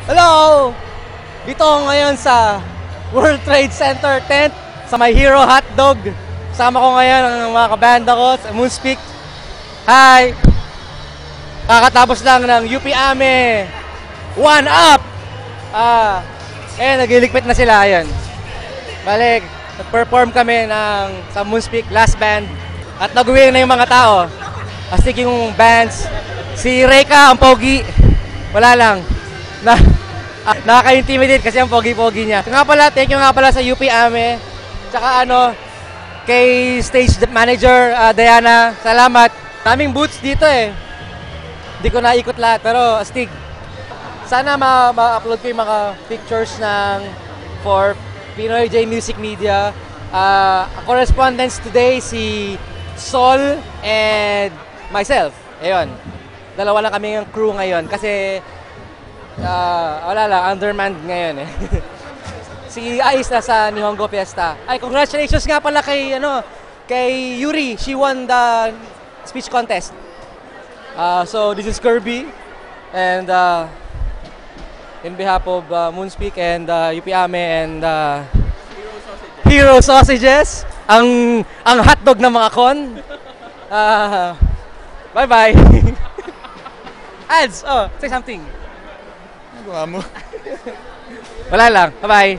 Hello! Dito ako ngayon sa World Trade Center tent sa My Hero Hotdog. Kasama ko ngayon ang mga kabanda ko sa Moonspeak. Hi! Kakatapos lang ng UP Ame. One up! Nagliligpit na sila. Ayun. Balik, nag-perform kami sa Moonspeak last band. At nag-uwi na yung mga tao. Astig yung bands. Si Reka, ang pogi. Wala lang. Nakaka-intimidate kasi ang pogi-pogi niya. Thank you nga pala sa UP Ame. Tsaka kay stage manager Diana. Salamat. Daming booths dito eh. Hindi ko naikot lahat pero astig. Sana ma-upload ko yung mga pictures for Pinoy J Music Media. Correspondence today si Sol and myself. Ayun. Dalawa lang kami yung crew ngayon kasi wala lang, undermanned ngayon eh. Si Ais na sa Nihongo Fiesta. Ay, congratulations nga pala kay Yuri. She won the speech contest. So this is Kirby and in behalf of Moonspeak and UP Ame and Hero Sausages, ang hotdog ng mga con. Bye-bye. Ads, say something. Ano mo? Wala lang. Bye-bye.